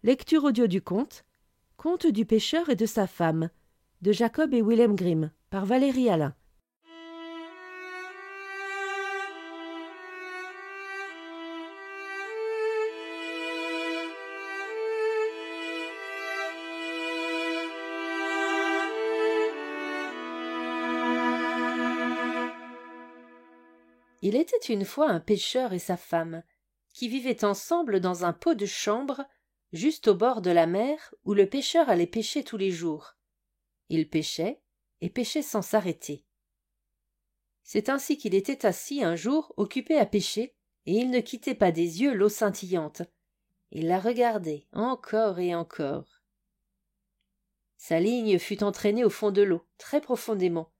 Lecture audio du conte Conte du pêcheur et de sa femme de Jacob et Willem Grimm par Valérie Alain. Il était une fois un pêcheur et sa femme qui vivaient ensemble dans un pot de chambre juste au bord de la mer où le pêcheur allait pêcher tous les jours. Il pêchait et pêchait sans s'arrêter. C'est ainsi qu'il était assis un jour occupé à pêcher et il ne quittait pas des yeux l'eau scintillante. Il la regardait encore et encore. Sa ligne fut entraînée au fond de l'eau, très profondément,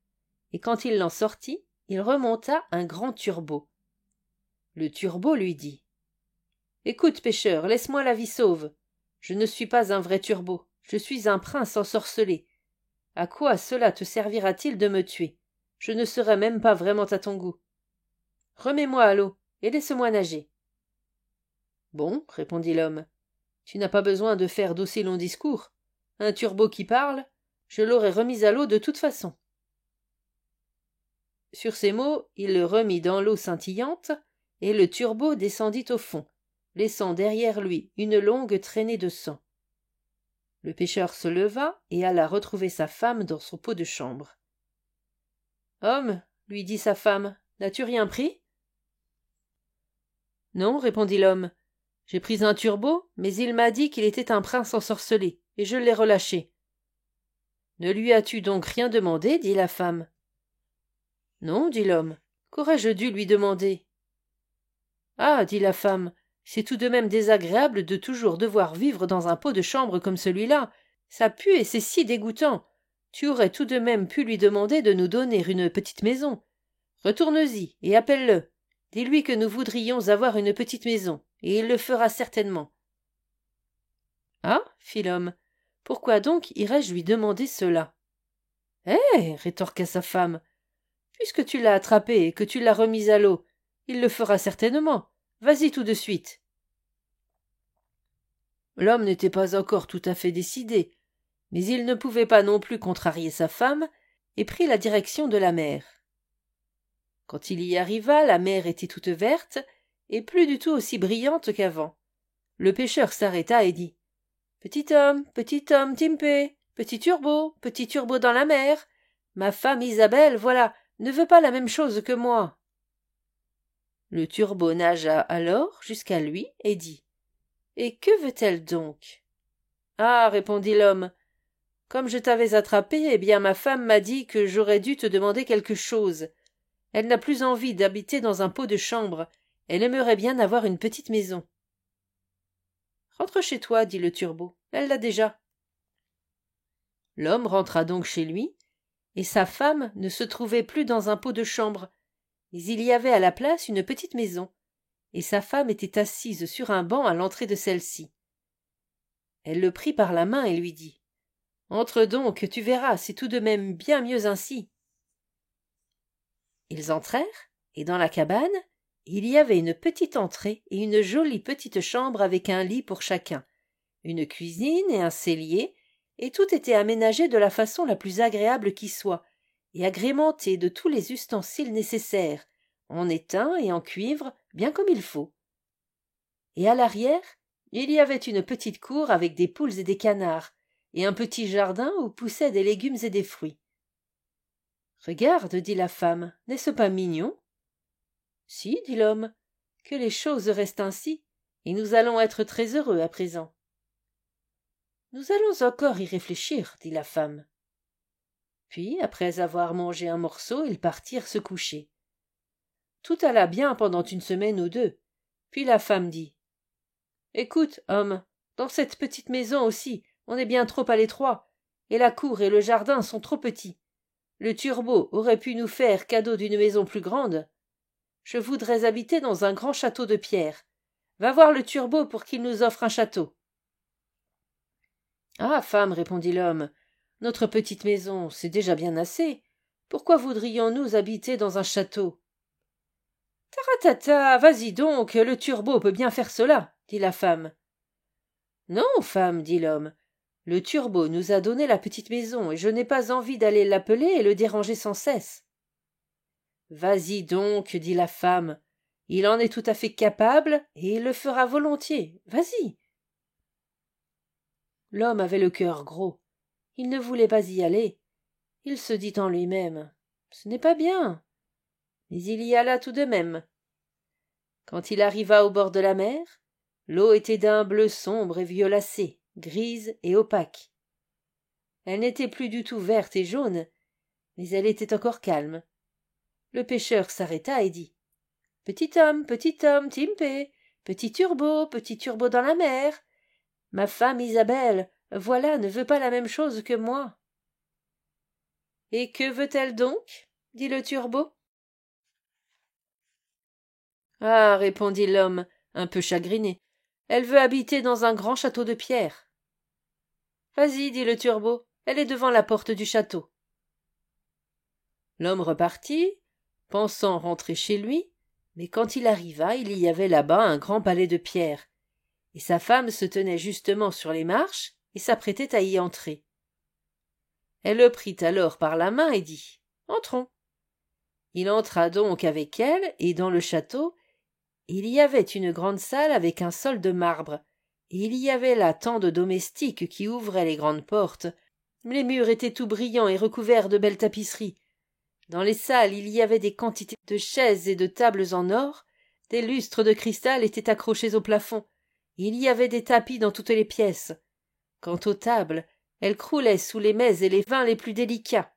et quand il l'en sortit, il remonta un grand turbot. Le turbot lui dit « Écoute, pêcheur, laisse-moi la vie sauve. Je ne suis pas un vrai turbot, je suis un prince ensorcelé. À quoi cela te servira-t-il de me tuer? Je ne serai même pas vraiment à ton goût. Remets-moi à l'eau et laisse-moi nager. » Bon, répondit l'homme, tu n'as pas besoin de faire d'aussi longs discours. Un turbot qui parle, je l'aurais remis à l'eau de toute façon. Sur ces mots, il le remit dans l'eau scintillante, et le turbot descendit au fond, laissant derrière lui une longue traînée de sang. Le pêcheur se leva et alla retrouver sa femme dans son pot de chambre. « Homme, lui dit sa femme, n'as-tu rien pris ?»« Non, répondit l'homme, j'ai pris un turbot, mais il m'a dit qu'il était un prince ensorcelé, et je l'ai relâché. »« Ne lui as-tu donc rien demandé ?» dit la femme. « Non, dit l'homme, qu'aurais-je dû lui demander ?»« Ah, dit la femme, c'est tout de même désagréable de toujours devoir vivre dans un pot de chambre comme celui-là. Ça pue et c'est si dégoûtant. Tu aurais tout de même pu lui demander de nous donner une petite maison. Retourne-y et appelle-le. Dis-lui que nous voudrions avoir une petite maison, et il le fera certainement. »« Ah, fit l'homme, pourquoi donc irais-je lui demander cela ?»« Eh, rétorqua sa femme, puisque tu l'as attrapé et que tu l'as remis à l'eau, il le fera certainement. Vas-y tout de suite. » L'homme n'était pas encore tout à fait décidé, mais il ne pouvait pas non plus contrarier sa femme, et prit la direction de la mer. Quand il y arriva, la mer était toute verte, et plus du tout aussi brillante qu'avant. Le pêcheur s'arrêta et dit « Petit homme, Timpé, petit turbo dans la mer. Ma femme Isabelle, voilà, ne veut pas la même chose que moi. » Le turbot nagea alors jusqu'à lui et dit « Et que veut-elle donc ?»« Ah, répondit l'homme, comme je t'avais attrapé, eh bien ma femme m'a dit que j'aurais dû te demander quelque chose. Elle n'a plus envie d'habiter dans un pot de chambre, elle aimerait bien avoir une petite maison. »« Rentre chez toi, dit le turbot, elle l'a déjà. » L'homme rentra donc chez lui, et sa femme ne se trouvait plus dans un pot de chambre, mais il y avait à la place une petite maison, et sa femme était assise sur un banc à l'entrée de celle-ci. Elle le prit par la main et lui dit « Entre donc, tu verras, c'est tout de même bien mieux ainsi. » Ils entrèrent, et dans la cabane, il y avait une petite entrée et une jolie petite chambre avec un lit pour chacun, une cuisine et un cellier, et tout était aménagé de la façon la plus agréable qui soit, et agrémenté de tous les ustensiles nécessaires, en étain et en cuivre, bien comme il faut. Et à l'arrière, il y avait une petite cour avec des poules et des canards, et un petit jardin où poussaient des légumes et des fruits. « Regarde, dit la femme, n'est-ce pas mignon ?»« Si, dit l'homme, que les choses restent ainsi, et nous allons être très heureux à présent. »« Nous allons encore y réfléchir, dit la femme. » Puis, après avoir mangé un morceau, ils partirent se coucher. Tout alla bien pendant une semaine ou deux, puis la femme dit « Écoute, homme, dans cette petite maison aussi, on est bien trop à l'étroit, et la cour et le jardin sont trop petits. Le turbot aurait pu nous faire cadeau d'une maison plus grande. Je voudrais habiter dans un grand château de pierre. Va voir le turbot pour qu'il nous offre un château. »« Ah, femme, répondit l'homme, notre petite maison, c'est déjà bien assez. Pourquoi voudrions-nous habiter dans un château ? » ?»« Taratata, vas-y donc, le turbot peut bien faire cela, dit la femme. « Non, femme, dit l'homme. Le Turbo nous a donné la petite maison, et je n'ai pas envie d'aller l'appeler et le déranger sans cesse. Vas-y donc, dit la femme. Il en est tout à fait capable, et il le fera volontiers. Vas-y. L'homme avait le cœur gros. Il ne voulait pas y aller. Il se dit en lui-même. Ce n'est pas bien. Mais il y alla tout de même. Quand il arriva au bord de la mer, l'eau était d'un bleu sombre et violacé, grise et opaque. Elle n'était plus du tout verte et jaune, mais elle était encore calme. Le pêcheur s'arrêta et dit « Petit homme, Timpé, petit turbo dans la mer. Ma femme Isabelle, voilà, ne veut pas la même chose que moi. » « Et que veut-elle donc ?» dit le turbo. « Ah, répondit l'homme, un peu chagriné, elle veut habiter dans un grand château de pierre. »« Vas-y, dit le turbo, elle est devant la porte du château. » L'homme repartit, pensant rentrer chez lui, mais quand il arriva, il y avait là-bas un grand palais de pierre, et sa femme se tenait justement sur les marches et s'apprêtait à y entrer. Elle le prit alors par la main et dit « Entrons. » Il entra donc avec elle, et dans le château, il y avait une grande salle avec un sol de marbre, et il y avait là tant de domestiques qui ouvraient les grandes portes. Les murs étaient tout brillants et recouverts de belles tapisseries. Dans les salles, il y avait des quantités de chaises et de tables en or, des lustres de cristal étaient accrochés au plafond, il y avait des tapis dans toutes les pièces. Quant aux tables, elles croulaient sous les mets et les vins les plus délicats.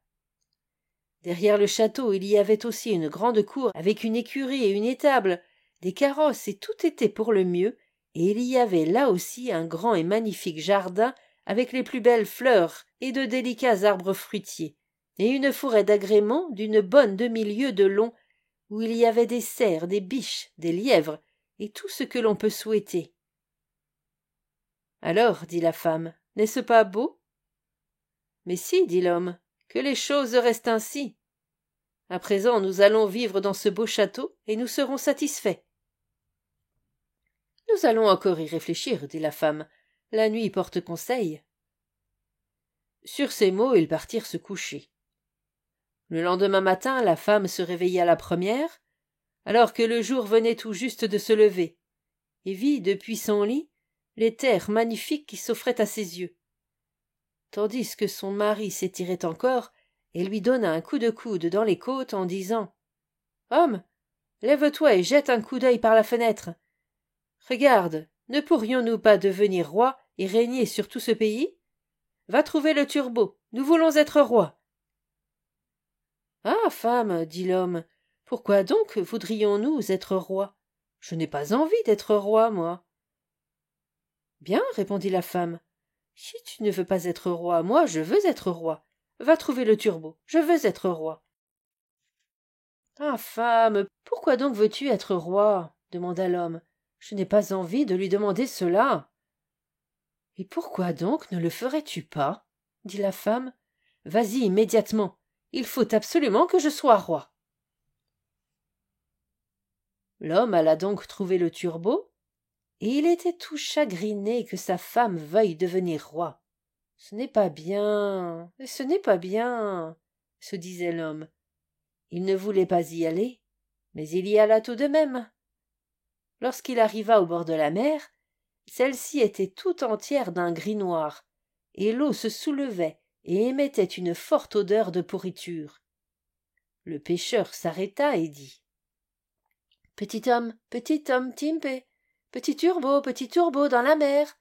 Derrière le château, il y avait aussi une grande cour avec une écurie et une étable, des carrosses, et tout était pour le mieux, et il y avait là aussi un grand et magnifique jardin avec les plus belles fleurs et de délicats arbres fruitiers, et une forêt d'agréments d'une bonne demi-lieue de long, où il y avait des cerfs, des biches, des lièvres, et tout ce que l'on peut souhaiter. « Alors, dit la femme, n'est-ce pas beau ?»« Mais si, dit l'homme, que les choses restent ainsi. À présent, nous allons vivre dans ce beau château, et nous serons satisfaits. »« Nous allons encore y réfléchir, dit la femme. La nuit porte conseil. » Sur ces mots, ils partirent se coucher. Le lendemain matin, la femme se réveilla la première, alors que le jour venait tout juste de se lever, et vit, depuis son lit, les terres magnifiques qui s'offraient à ses yeux. Tandis que son mari s'étirait encore, et lui donna un coup de coude dans les côtes en disant « Homme, lève-toi et jette un coup d'œil par la fenêtre. Regarde, ne pourrions-nous pas devenir rois et régner sur tout ce pays? Va trouver le turbo, nous voulons être rois. »« Ah, femme, dit l'homme, pourquoi donc voudrions-nous être rois? Je n'ai pas envie d'être roi, moi. »« Bien, répondit la femme, si tu ne veux pas être roi, moi je veux être roi. Va trouver le turbo, je veux être roi. »« Ah, femme, pourquoi donc veux-tu être roi? Demanda l'homme. Je n'ai pas envie de lui demander cela. »« Et pourquoi donc ne le ferais-tu pas? Dit la femme. Vas-y immédiatement, il faut absolument que je sois roi. » L'homme alla donc trouver le turbo, et il était tout chagriné que sa femme veuille devenir roi. « Ce n'est pas bien, ce n'est pas bien, » se disait l'homme. Il ne voulait pas y aller, mais il y alla tout de même. Lorsqu'il arriva au bord de la mer, celle-ci était tout entière d'un gris noir, et l'eau se soulevait et émettait une forte odeur de pourriture. Le pêcheur s'arrêta et dit « Petit homme, Timpé, petit turbo dans la mer.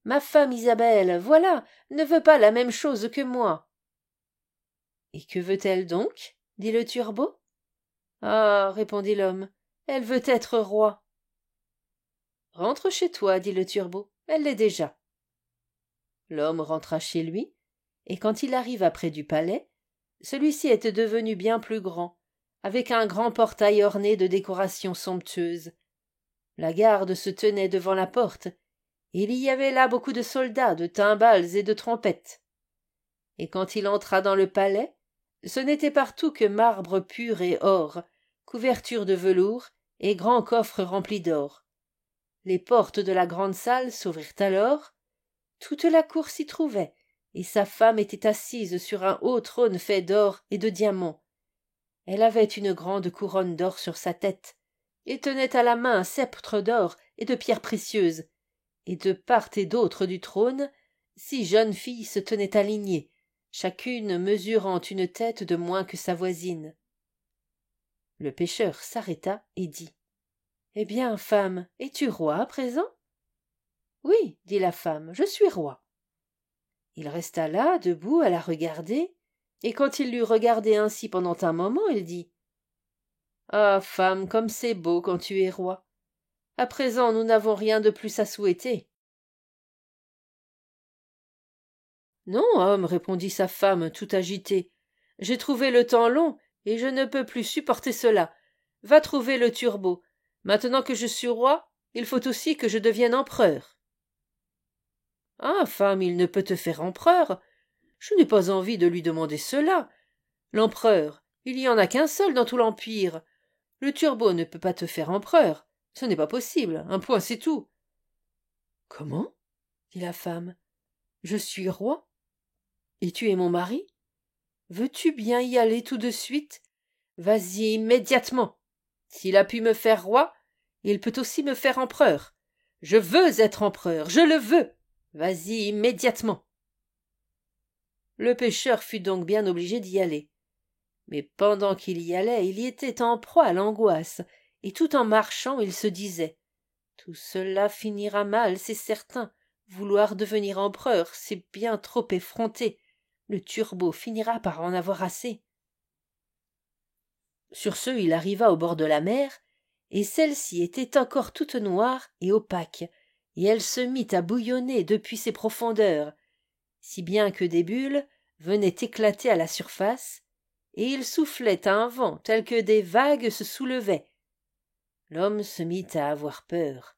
Ma femme Isabelle, voilà, ne veut pas la même chose que moi. »« Et que veut-elle donc ?» dit le turbo. « Ah, répondit l'homme, elle veut être roi. »« Rentre chez toi, dit le turbo, elle l'est déjà. » L'homme rentra chez lui, et quand il arriva près du palais, celui-ci était devenu bien plus grand, avec un grand portail orné de décorations somptueuses. La garde se tenait devant la porte, et il y avait là beaucoup de soldats, de timbales et de trompettes. Et quand il entra dans le palais, ce n'était partout que marbre pur et or, couverture de velours et grands coffres remplis d'or. Les portes de la grande salle s'ouvrirent alors, Toute la cour s'y trouvait, et sa femme était assise sur un haut trône fait d'or et de diamants. Elle avait une grande couronne d'or sur sa tête, et tenait à la main un sceptre d'or et de pierres précieuses, et de part et d'autre du trône, 6 jeunes filles se tenaient alignées, chacune mesurant une tête de moins que sa voisine. Le pêcheur s'arrêta et dit « Eh bien, femme, es-tu roi à présent ?» « Oui, dit la femme, je suis roi. » Il resta là, debout, à la regarder, et quand il l'eut regardée ainsi pendant un moment, il dit « Ah, femme, comme c'est beau quand tu es roi. À présent, nous n'avons rien de plus à souhaiter. » « Non, homme, répondit sa femme, tout agitée. J'ai trouvé le temps long, et je ne peux plus supporter cela. Va trouver le turbot. Maintenant que je suis roi, il faut aussi que je devienne empereur. » « Ah, femme, il ne peut te faire empereur. Je n'ai pas envie de lui demander cela. L'empereur, il n'y en a qu'un seul dans tout l'empire. Le turbot ne peut pas te faire empereur. Ce n'est pas possible. Un point, c'est tout. »« Comment ?» dit la femme. « Je suis roi. Et tu es mon mari? Veux-tu bien y aller tout de suite? Vas-y immédiatement. S'il a pu me faire roi, il peut aussi me faire empereur. Je veux être empereur, je le veux. Vas-y immédiatement. » Le pêcheur fut donc bien obligé d'y aller. Mais pendant qu'il y allait, il y était en proie à l'angoisse, et tout en marchant, il se disait « Tout cela finira mal, c'est certain. Vouloir devenir empereur, c'est bien trop effronté. Le turbot finira par en avoir assez. » Sur ce, il arriva au bord de la mer, et celle-ci était encore toute noire et opaque, et elle se mit à bouillonner depuis ses profondeurs, si bien que des bulles venaient éclater à la surface, et il soufflait un vent tel que des vagues se soulevaient. L'homme se mit à avoir peur.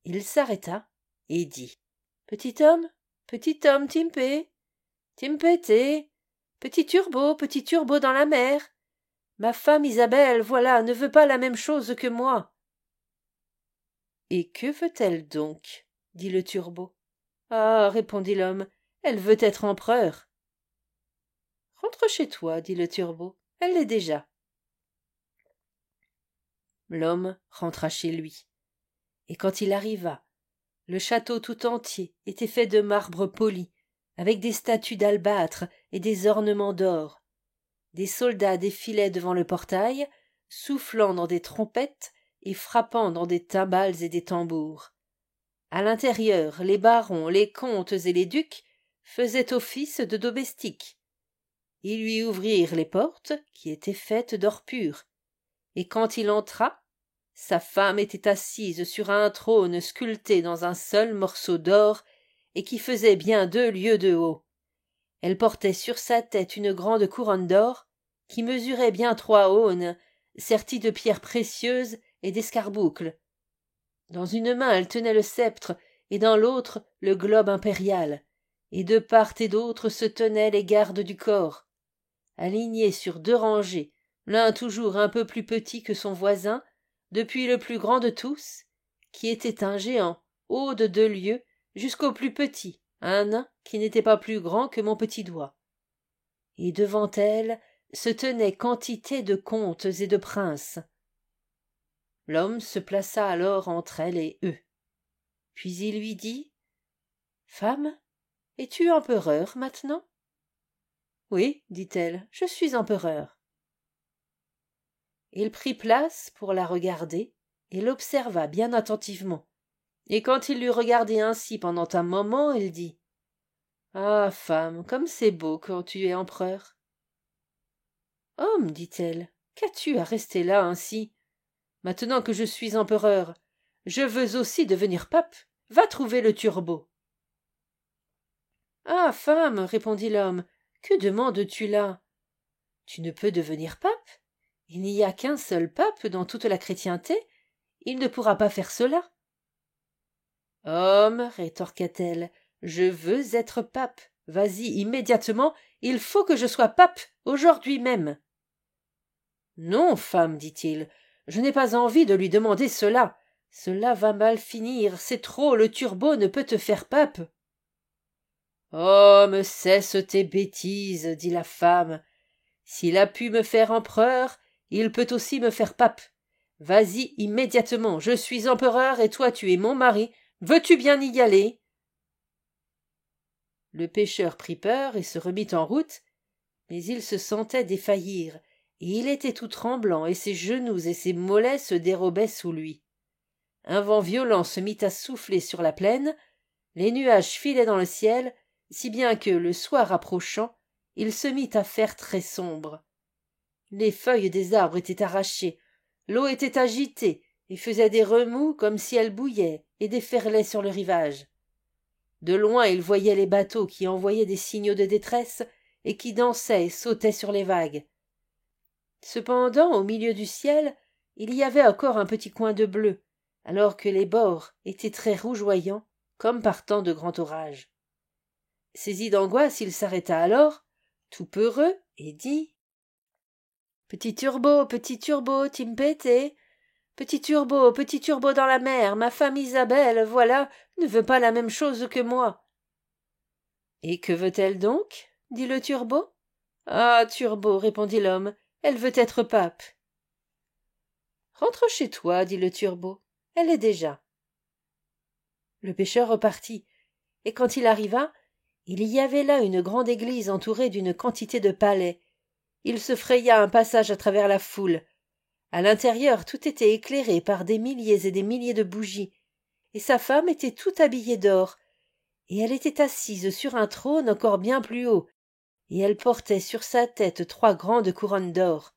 Il s'arrêta et dit « Petit homme, Timpé, Timpété, petit turbo dans la mer. Ma femme Isabelle, voilà, ne veut pas la même chose que moi. » « Et que veut-elle donc ?» dit le turbo. « Ah, répondit l'homme, elle veut être empereur. »« Rentre chez toi, dit le turbo, elle l'est déjà. » L'homme rentra chez lui. Et quand il arriva, le château tout entier était fait de marbre poli, avec des statues d'albâtre et des ornements d'or. Des soldats défilaient devant le portail, soufflant dans des trompettes et frappant dans des timbales et des tambours. À l'intérieur, les barons, les comtes et les ducs faisaient office de domestiques. Ils lui ouvrirent les portes, qui étaient faites d'or pur, et quand il entra, sa femme était assise sur un trône sculpté dans un seul morceau d'or et qui faisait bien 2 lieues de haut. Elle portait sur sa tête une grande couronne d'or qui mesurait bien 3 aunes, sertie de pierres précieuses et d'escarboucles. Dans une main elle tenait le sceptre et dans l'autre le globe impérial, et de part et d'autre se tenaient les gardes du corps. Alignés sur 2 rangées, l'un toujours un peu plus petit que son voisin, depuis le plus grand de tous, qui était un géant, haut de 2 lieues, jusqu'au plus petit, un nain qui n'était pas plus grand que mon petit doigt. Et devant elle se tenaient quantité de comtes et de princes. L'homme se plaça alors entre elle et eux. Puis il lui dit « Femme, es-tu empereur maintenant ?»« Oui, dit-elle, je suis empereur. » Il prit place pour la regarder et l'observa bien attentivement. Et quand il l'eut regardée ainsi pendant un moment, il dit « Ah, femme, comme c'est beau quand tu es empereur. »« Homme, dit-elle, qu'as-tu à rester là ainsi? Maintenant que je suis empereur, je veux aussi devenir pape. Va trouver le turbot. »« Ah, femme, répondit l'homme, que demandes-tu là? Tu ne peux devenir pape. Il n'y a qu'un seul pape dans toute la chrétienté. Il ne pourra pas faire cela. »« Homme, rétorqua-t-elle, je veux être pape. Vas-y immédiatement, il faut que je sois pape, aujourd'hui même. »« Non, femme, dit-il, je n'ai pas envie de lui demander cela. Cela va mal finir, c'est trop, le turbot ne peut te faire pape. » Homme, cesse tes bêtises, dit la femme. S'il a pu me faire empereur, il peut aussi me faire pape. Vas-y immédiatement, je suis empereur et toi tu es mon mari. Veux-tu bien y aller? Le pêcheur prit peur et se remit en route, mais il se sentait défaillir, et il était tout tremblant, et ses genoux et ses mollets se dérobaient sous lui. Un vent violent se mit à souffler sur la plaine, les nuages filaient dans le ciel, si bien que, le soir approchant, il se mit à faire très sombre. Les feuilles des arbres étaient arrachées, l'eau était agitée, et faisait des remous comme si elle bouillait et déferlait sur le rivage. De loin il voyait les bateaux qui envoyaient des signaux de détresse et qui dansaient et sautaient sur les vagues. Cependant, au milieu du ciel, il y avait encore un petit coin de bleu, alors que les bords étaient très rougeoyants, comme par temps de grand orage. Saisi d'angoisse, il s'arrêta alors, tout peureux, et dit « Petit turbo, timpete, petit turbo dans la mer, ma femme Isabelle, voilà, ne veut pas la même chose que moi. » « Et que veut-elle donc ?» dit le turbo. « Ah, turbo, répondit l'homme, elle veut être pape. »« Rentre chez toi, dit le turbo, elle est déjà. » Le pêcheur repartit, et quand il arriva, il y avait là une grande église entourée d'une quantité de palais. Il se fraya un passage à travers la foule. À l'intérieur, tout était éclairé par des milliers et des milliers de bougies, et sa femme était toute habillée d'or, et elle était assise sur un trône encore bien plus haut, et elle portait sur sa tête 3 grandes couronnes d'or.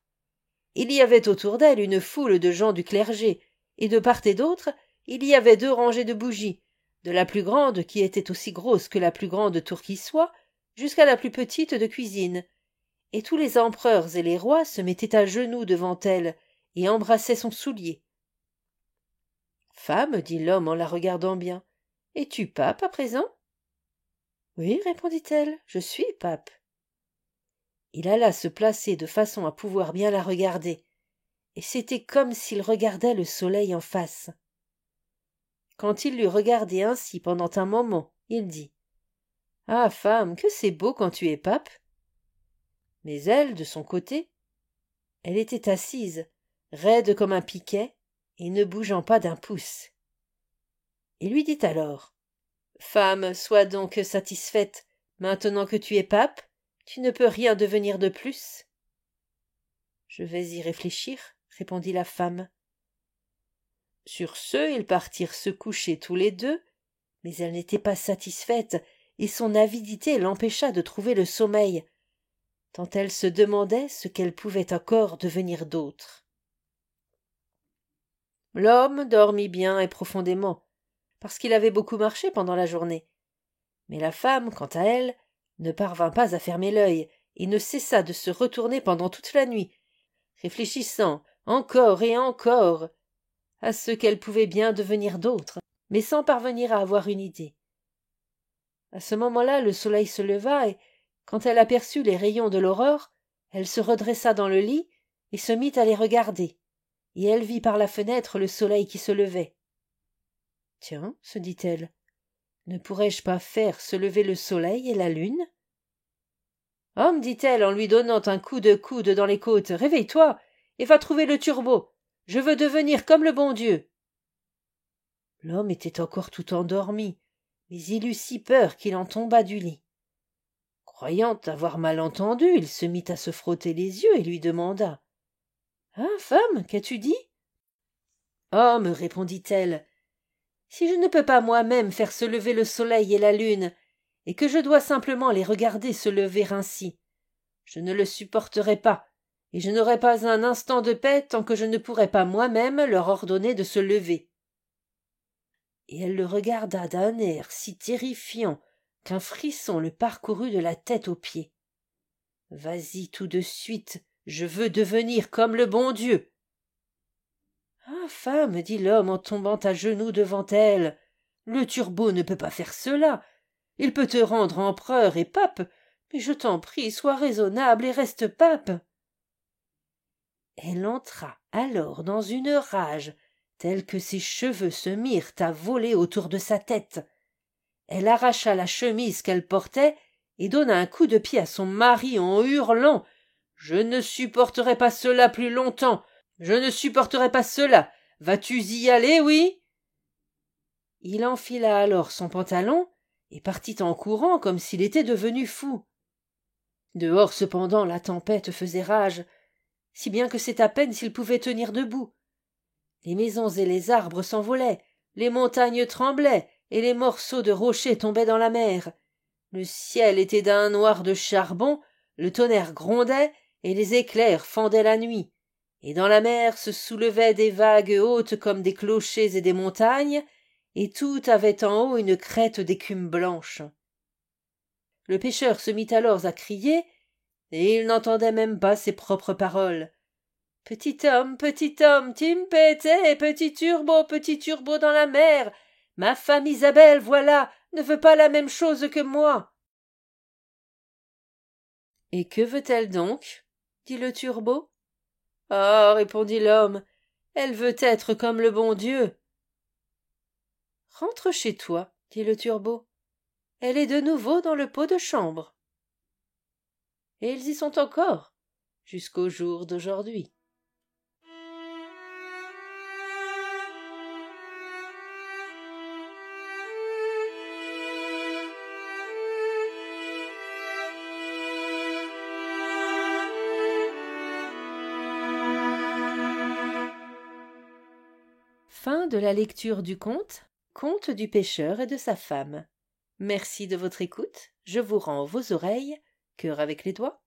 Il y avait autour d'elle une foule de gens du clergé, et de part et d'autre, il y avait 2 rangées de bougies, de la plus grande qui était aussi grosse que la plus grande tour qui soit, jusqu'à la plus petite de cuisine, et tous les empereurs et les rois se mettaient à genoux devant elle et embrassaient son soulier. « Femme, dit l'homme en la regardant bien, es-tu pape à présent? »« Oui, répondit-elle, je suis pape. » Il alla se placer de façon à pouvoir bien la regarder, et c'était comme s'il regardait le soleil en face. Quand il l'eut regardé ainsi pendant un moment, il dit « Ah, femme, que c'est beau quand tu es pape !» Mais elle, de son côté, elle était assise, raide comme un piquet, et ne bougeant pas d'un pouce. Il lui dit alors « Femme, sois donc satisfaite, maintenant que tu es pape, tu ne peux rien devenir de plus. »« Je vais y réfléchir, répondit la femme. Sur ce, ils partirent se coucher tous les 2, mais elle n'était pas satisfaite, et son avidité l'empêcha de trouver le sommeil, tant elle se demandait ce qu'elle pouvait encore devenir d'autre. L'homme dormit bien et profondément, parce qu'il avait beaucoup marché pendant la journée. Mais la femme, quant à elle, ne parvint pas à fermer l'œil, et ne cessa de se retourner pendant toute la nuit, réfléchissant encore et encore à ce qu'elle pouvait bien devenir d'autre, mais sans parvenir à avoir une idée. À ce moment-là, le soleil se leva, et quand elle aperçut les rayons de l'aurore, elle se redressa dans le lit et se mit à les regarder, et elle vit par la fenêtre le soleil qui se levait. « Tiens, se dit-elle, ne pourrais-je pas faire se lever le soleil et la lune ?»« Homme, dit-elle en lui donnant un coup de coude dans les côtes, réveille-toi et va trouver le turbo. Je veux devenir comme le bon Dieu. » L'homme était encore tout endormi, mais il eut si peur qu'il en tomba du lit. Croyant avoir mal entendu, il se mit à se frotter les yeux et lui demanda « Ah, femme, qu'as-tu dit ?»« Homme, répondit-elle, si je ne peux pas moi-même faire se lever le soleil et la lune, et que je dois simplement les regarder se lever ainsi, je ne le supporterai pas, et je n'aurai pas un instant de paix tant que je ne pourrai pas moi-même leur ordonner de se lever. » Et elle le regarda d'un air si terrifiant qu'un frisson le parcourut de la tête aux pieds. « Vas-y tout de suite, je veux devenir comme le bon Dieu. »« Ah, femme, dit l'homme en tombant à genoux devant elle, le turbo ne peut pas faire cela. Il peut te rendre empereur et pape, mais je t'en prie, sois raisonnable et reste pape. » Elle entra alors dans une rage telle que ses cheveux se mirent à voler autour de sa tête. Elle arracha la chemise qu'elle portait et donna un coup de pied à son mari en hurlant « Je ne supporterai pas cela plus longtemps. Je ne supporterai pas cela. Vas-tu y aller, oui ?» Il enfila alors son pantalon et partit en courant comme s'il était devenu fou. Dehors cependant la tempête faisait rage, si bien que c'est à peine s'il pouvait tenir debout. Les maisons et les arbres s'envolaient, les montagnes tremblaient, et les morceaux de rochers tombaient dans la mer. Le ciel était d'un noir de charbon, le tonnerre grondait, et les éclairs fendaient la nuit. Et dans la mer se soulevaient des vagues hautes comme des clochers et des montagnes, et tout avait en haut une crête d'écume blanche. Le pêcheur se mit alors à crier, et il n'entendait même pas ses propres paroles. « Petit homme, Timpété, petit turbo dans la mer, ma femme Isabelle, voilà, ne veut pas la même chose que moi. » « Et que veut-elle donc ?» dit le turbo. « Ah, répondit l'homme, elle veut être comme le bon Dieu. »« Rentre chez toi, dit le turbo. Elle est de nouveau dans le pot de chambre. » Et ils y sont encore, jusqu'au jour d'aujourd'hui. Fin de la lecture du conte Conte du pêcheur et de sa femme. Merci de votre écoute. Je vous rends vos oreilles, cœur avec les doigts,